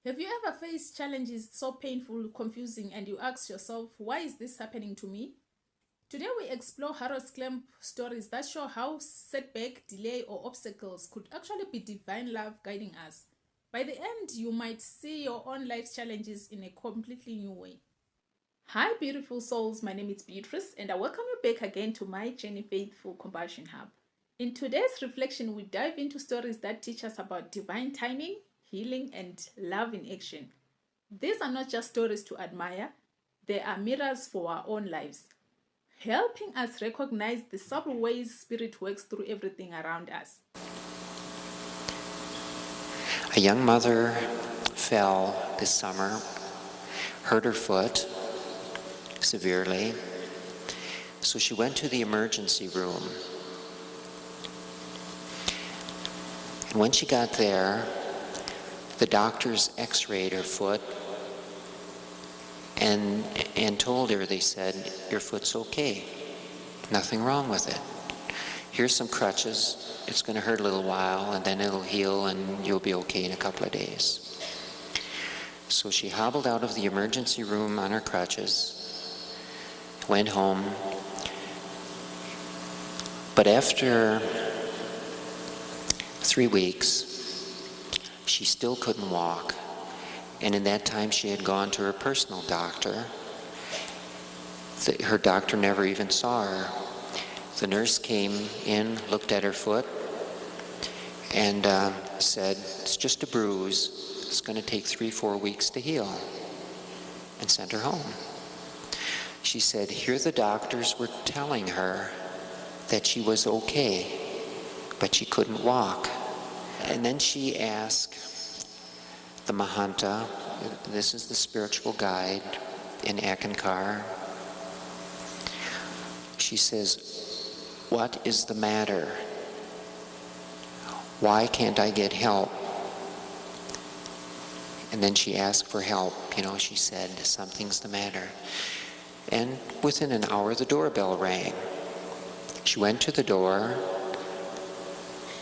Have you ever faced challenges so painful, confusing, and you ask yourself, why is this happening to me? Today, we explore Harold Clamp stories that show how setback, delay, or obstacles could actually be divine love guiding us. By the end, you might see your own life's challenges in a completely new way. Hi, beautiful souls. My name is Beatrice, and I welcome you back again to my Journey Faithful Compassion Hub. In today's reflection, we dive into stories that teach us about divine timing, healing, and love in action. These are not just stories to admire, they are mirrors for our own lives, helping us recognize the subtle ways Spirit works through everything around us. A young mother fell this summer, hurt her foot severely, so she went to the emergency room. And when she got there, the doctors x-rayed her foot and told her, they said, your foot's okay, nothing wrong with it. Here's some crutches, it's going to hurt a little while and then it'll heal and you'll be okay in a couple of days. So she hobbled out of the emergency room on her crutches, went home, but after 3 weeks, she still couldn't walk. And in that time, she had gone to her personal doctor. Her doctor never even saw her. The nurse came in, looked at her foot, and said, it's just a bruise. It's going to take 3-4 weeks to heal, and sent her home. She said, here the doctors were telling her that she was okay, but she couldn't walk. And then she asked the Mahanta, this is the spiritual guide in Ekankar, she says, what is the matter? Why can't I get help? And then she asked for help. She said, something's the matter. And within an hour, the doorbell rang. She went to the door,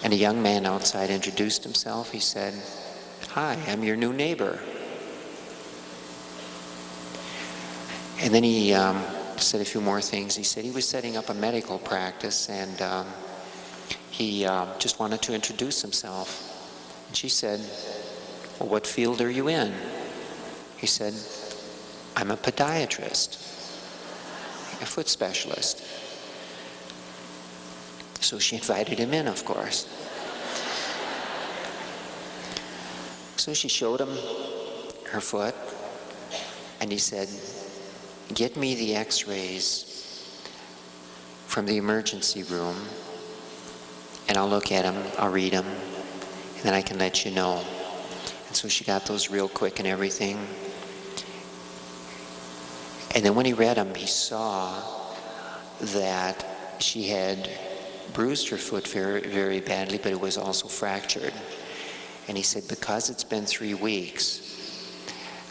and a young man outside introduced himself. He said, hi, I'm your new neighbor. And then he said a few more things. He said he was setting up a medical practice, and he just wanted to introduce himself. And she said, well, what field are you in? He said, I'm a podiatrist, a foot specialist. So she invited him in, of course. So she showed him her foot, and he said, get me the x-rays from the emergency room, and I'll look at them, I'll read them, and then I can let you know. And so she got those real quick and everything. And then when he read them, he saw that she had bruised her foot very, very badly, but it was also fractured. And he said, because it's been 3 weeks,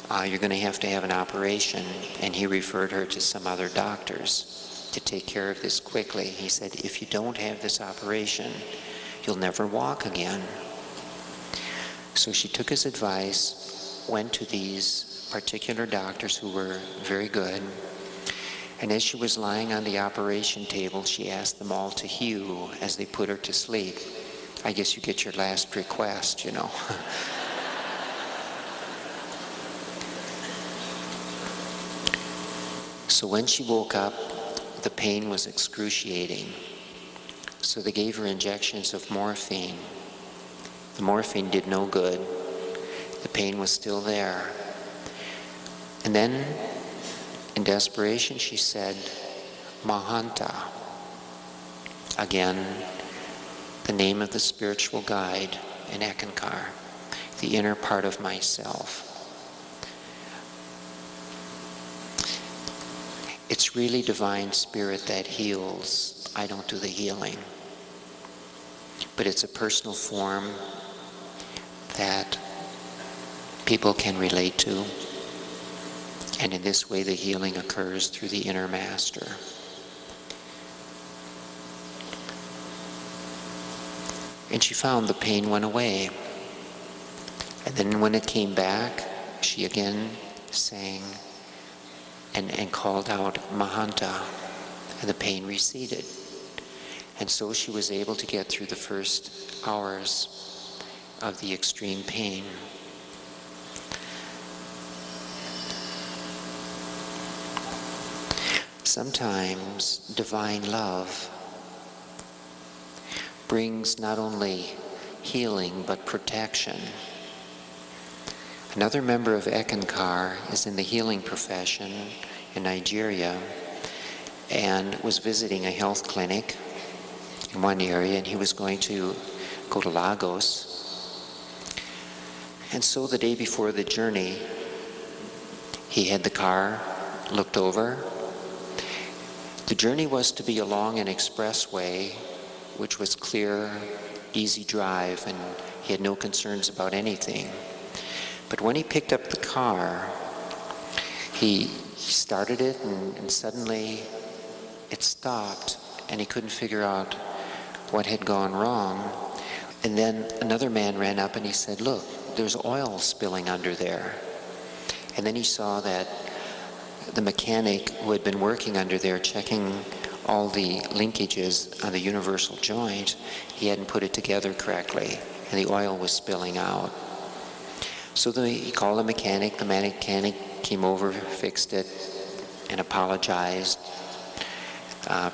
you're going to have an operation. And he referred her to some other doctors to take care of this quickly. He said, if you don't have this operation, you'll never walk again. So she took his advice, went to these particular doctors who were very good, and as she was lying on the operation table, she asked them all to hew as they put her to sleep. I guess you get your last request, So when she woke up, the pain was excruciating. So they gave her injections of morphine. The morphine did no good. The pain was still there. And then, in desperation, she said, Mahanta. Again, the name of the spiritual guide in Ekankar, the inner part of myself. It's really divine spirit that heals. I don't do the healing. But it's a personal form that people can relate to. And in this way, the healing occurs through the inner master. And she found the pain went away. And Then when it came back, she again sang and called out Mahanta, and the pain receded. And so she was able to get through the first hours of the extreme pain. Sometimes divine love brings not only healing but protection. Another member of Ekankar is in the healing profession in Nigeria and was visiting a health clinic in one area, and he was going to go to Lagos. And so the day before the journey, he had the car looked over. The journey was to be along an expressway, which was clear, easy drive, and he had no concerns about anything. But when he picked up the car, he started it, and suddenly it stopped, and he couldn't figure out what had gone wrong. And then another man ran up and he said, "Look, there's oil spilling under there." And then he saw that the mechanic who had been working under there checking all the linkages on the universal joint, he hadn't put it together correctly, and the oil was spilling out. So he called the mechanic came over, fixed it, and apologized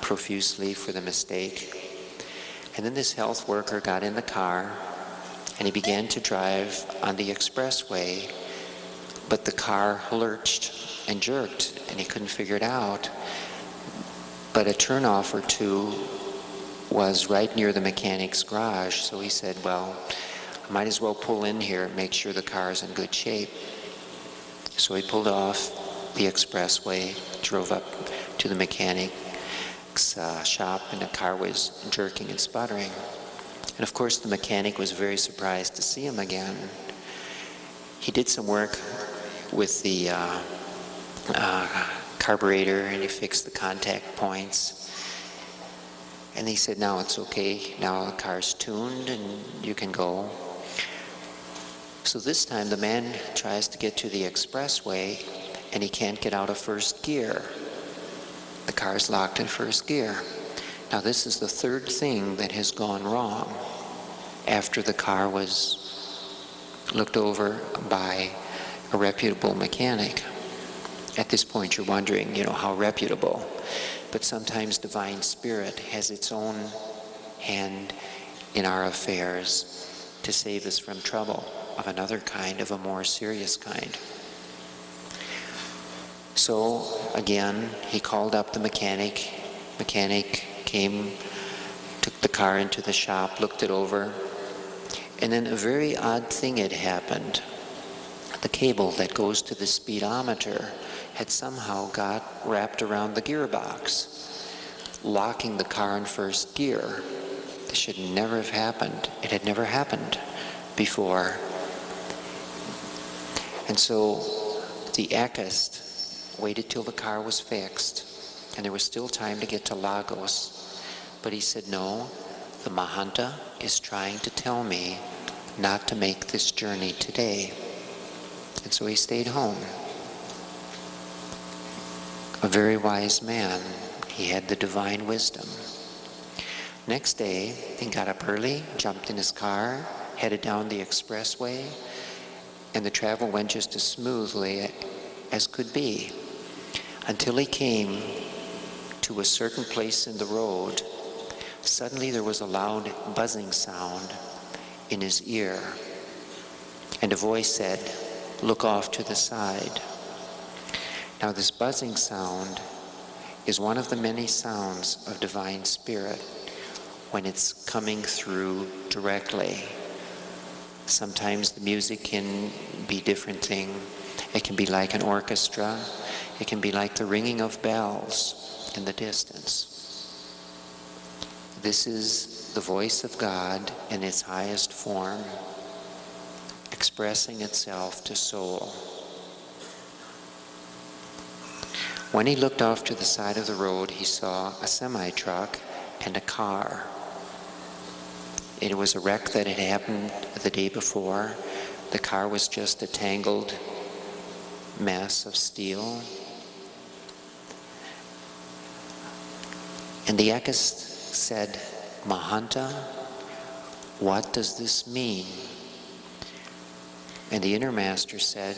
profusely for the mistake. And then this health worker got in the car, and he began to drive on the expressway, but the car lurched and jerked, and he couldn't figure it out. But a turnoff or two was right near the mechanic's garage, so he said, well, I might as well pull in here and make sure the car is in good shape. So he pulled off the expressway, drove up to the mechanic's shop, and the car was jerking and sputtering. And of course the mechanic was very surprised to see him again. He did some work with the carburetor, and he fixed the contact points. And he said, now it's okay, now the car's tuned and you can go. So this time the man tries to get to the expressway and he can't get out of first gear. The car's locked in first gear. Now this is the third thing that has gone wrong after the car was looked over by a reputable mechanic. At this point you're wondering, how reputable. But sometimes Divine Spirit has its own hand in our affairs to save us from trouble of another kind, of a more serious kind. So again, he called up the mechanic. Mechanic came, took the car into the shop, looked it over, and then a very odd thing had happened. The cable that goes to the speedometer had somehow got wrapped around the gearbox, locking the car in first gear. This should never have happened. It had never happened before. And so the Ekist waited till the car was fixed, and there was still time to get to Lagos. But he said, no, the Mahanta is trying to tell me not to make this journey today. And so he stayed home. A very wise man. He had the divine wisdom. Next day, he got up early, jumped in his car, headed down the expressway, and the travel went just as smoothly as could be, until he came to a certain place in the road. Suddenly there was a loud buzzing sound in his ear, and a voice said, "Look off to the side." Now this buzzing sound is one of the many sounds of Divine Spirit when it's coming through directly. Sometimes the music can be different thing. It can be like an orchestra. It can be like the ringing of bells in the distance. This is the voice of God in its highest form, expressing itself to soul. When he looked off to the side of the road, he saw a semi-truck and a car. It was a wreck that had happened the day before. The car was just a tangled mass of steel. And the ekist said, "Mahanta, what does this mean?" And the inner master said,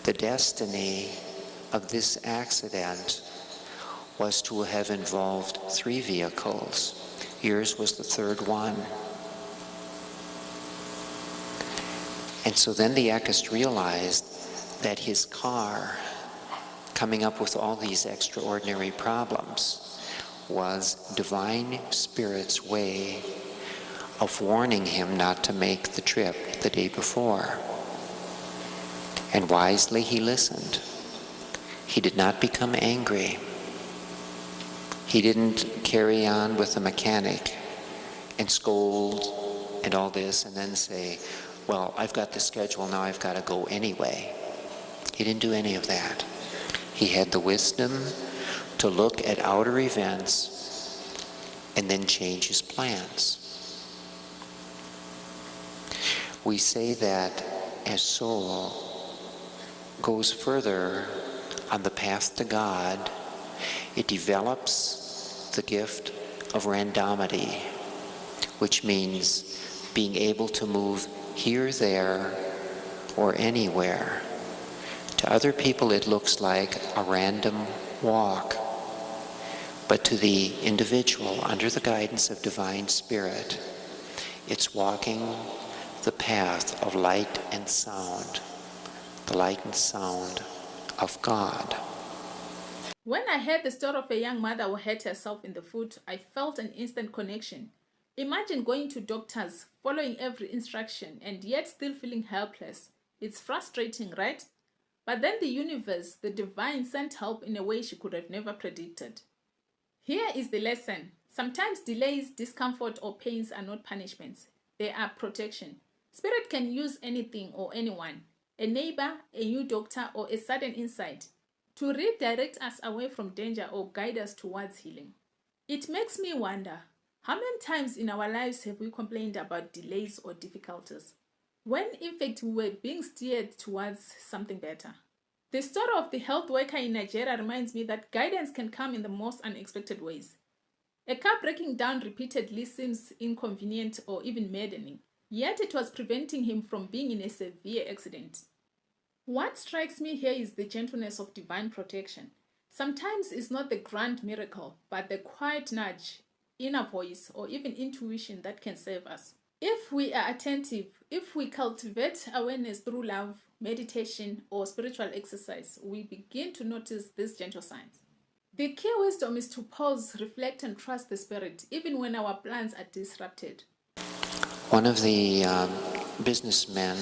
"The destiny of this accident was to have involved 3 vehicles. Yours was the 3rd one." And so then the ekist realized that his car, coming up with all these extraordinary problems, was Divine Spirit's way of warning him not to make the trip the day before. And wisely he listened. He did not become angry. He didn't carry on with the mechanic and scold and all this and then say, "Well, I've got the schedule, now I've got to go anyway." He didn't do any of that. He had the wisdom to look at outer events and then change his plans. We say that as soul goes further on the path to God, it develops the gift of randomity, which means being able to move here, there, or anywhere. To other people it looks like a random walk, but to the individual, under the guidance of Divine Spirit, it's walking the path of light and sound, the light and sound of God. When I heard the story of a young mother who hurt herself in the foot, I felt an instant connection. Imagine going to doctors, following every instruction, and yet still feeling helpless. It's frustrating, right? But then the universe, the divine, sent help in a way she could have never predicted. Here is the lesson. Sometimes delays, discomfort, or pains are not punishments. They are protection. Spirit can use anything or anyone, a neighbor, a new doctor, or a sudden insight, to redirect us away from danger or guide us towards healing. It makes me wonder, how many times in our lives have we complained about delays or difficulties, when in fact we were being steered towards something better? The story of the health worker in Nigeria reminds me that guidance can come in the most unexpected ways. A car breaking down repeatedly seems inconvenient or even maddening, yet it was preventing him from being in a severe accident. What strikes me here is the gentleness of divine protection. Sometimes it's not the grand miracle, but the quiet nudge, inner voice, or even intuition that can save us. If we are attentive, if we cultivate awareness through love, meditation, or spiritual exercise, we begin to notice these gentle signs. The key wisdom is to pause, reflect, and trust the Spirit, even when our plans are disrupted. One of the businessmen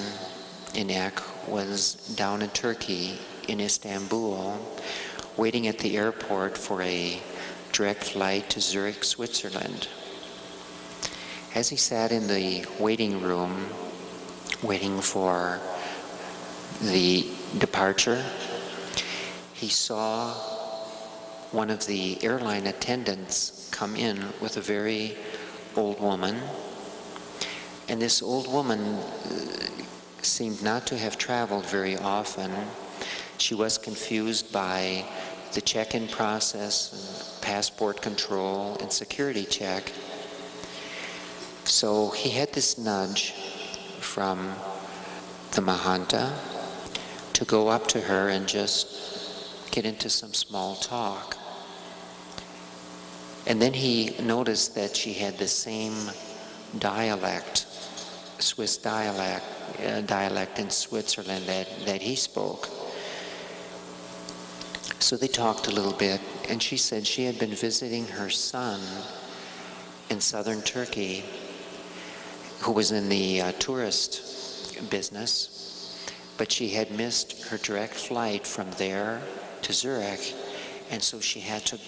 in Ek was down in Turkey, in Istanbul, waiting at the airport for a direct flight to Zurich, Switzerland. As he sat in the waiting room, waiting for the departure, he saw one of the airline attendants come in with a very old woman. And this old woman seemed not to have traveled very often. She was confused by the check-in process, and passport control, and security check. So he had this nudge from the Mahanta to go up to her and just get into some small talk. And then he noticed that she had the same dialect, Swiss dialect in Switzerland that he spoke. So they talked a little bit, and she said she had been visiting her son in southern Turkey, who was in the tourist business, but she had missed her direct flight from there to Zurich, and so she had to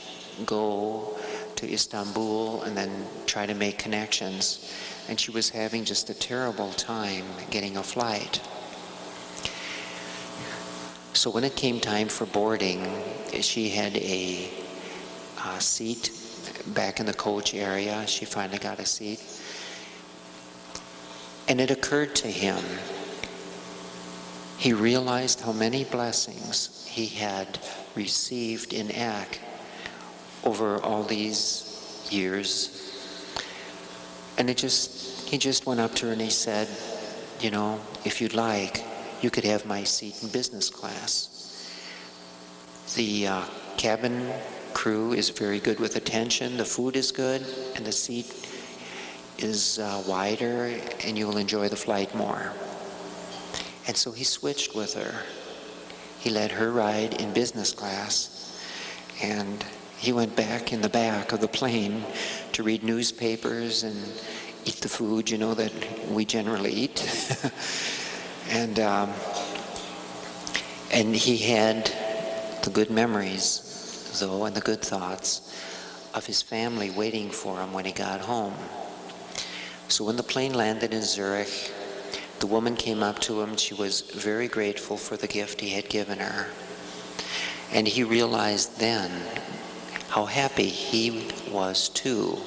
go to Istanbul and then try to make connections, and she was having just a terrible time getting a flight. So when it came time for boarding, she had a seat back in the coach area. She finally got a seat. And it occurred to him, he realized how many blessings he had received in Ak over all these years. And he just went up to her and he said, you know, if you'd like, you could have my seat in business class. The cabin crew is very good with attention, the food is good, and the seat is wider, and you will enjoy the flight more. And so he switched with her. He let her ride in business class, and he went back in the back of the plane to read newspapers and eat the food, you know, that we generally eat. And he had the good memories, though, and the good thoughts of his family waiting for him when he got home. So when the plane landed in Zurich, the woman came up to him. She was very grateful for the gift he had given her. And he realized then how happy he was too.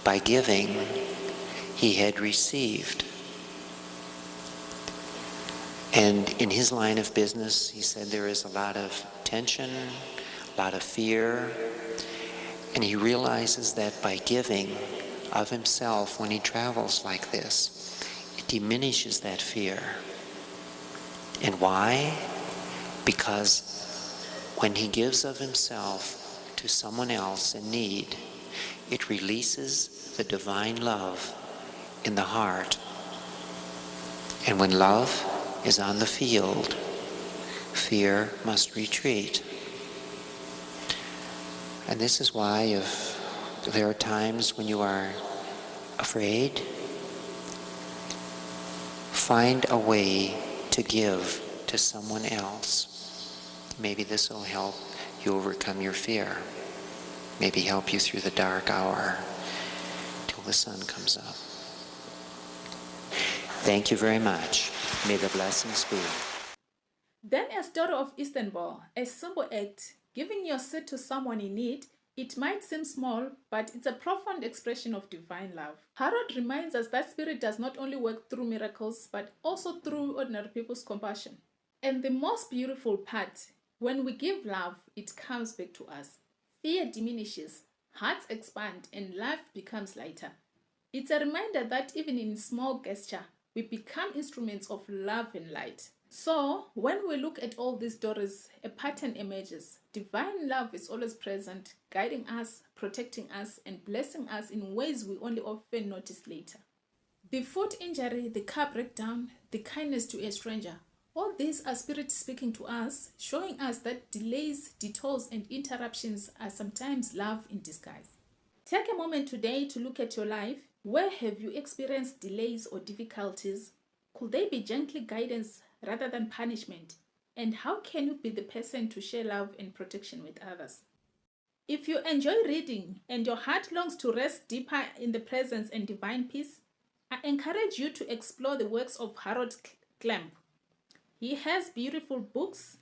By giving, he had received. And in his line of business, he said there is a lot of tension, a lot of fear, and he realizes that by giving of himself when he travels like this, it diminishes that fear. And why? Because when he gives of himself to someone else in need, it releases the divine love in the heart. And when love is on the field, fear must retreat. And this is why if there are times when you are afraid, find a way to give to someone else. Maybe this will help you overcome your fear. Maybe help you through the dark hour till the sun comes up. Thank you very much. May the blessings be. Then a story of Istanbul, a simple act, giving your seat to someone in need. It might seem small, but it's a profound expression of divine love. Harold reminds us that spirit does not only work through miracles, but also through ordinary people's compassion. And the most beautiful part, when we give love, it comes back to us. Fear diminishes, hearts expand, and life becomes lighter. It's a reminder that even in small gesture, we become instruments of love and light. So, when we look at all these stories, a pattern emerges. Divine love is always present, guiding us, protecting us, and blessing us in ways we only often notice later. The foot injury, the car breakdown, the kindness to a stranger. All these are spirits speaking to us, showing us that delays, detours, and interruptions are sometimes love in disguise. Take a moment today to look at your life. Where have you experienced delays or difficulties? Could they be gently guidance rather than punishment? And how can you be the person to share love and protection with others? If you enjoy reading and your heart longs to rest deeper in the presence and divine peace, I encourage you to explore the works of Harold Klemp. He has beautiful books.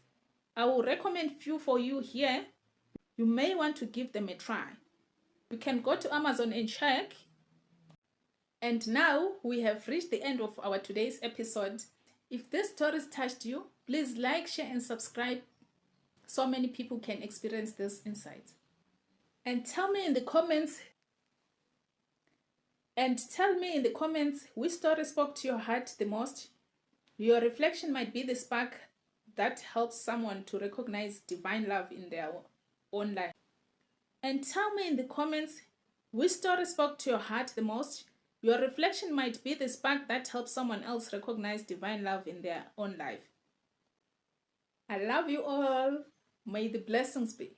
I will recommend few for you here. You may want to give them a try. You can go to Amazon and check. And now we have reached the end of our today's episode. If this stories touched you, please like, share, and subscribe so many people can experience this insight. And tell me in the comments which story spoke to your heart the most. Your reflection might be the spark that helps someone to recognize divine love in their own life. And tell me in the comments which story spoke to your heart the most. Your reflection might be the spark that helps someone else recognize divine love in their own life. I love you all. May the blessings be.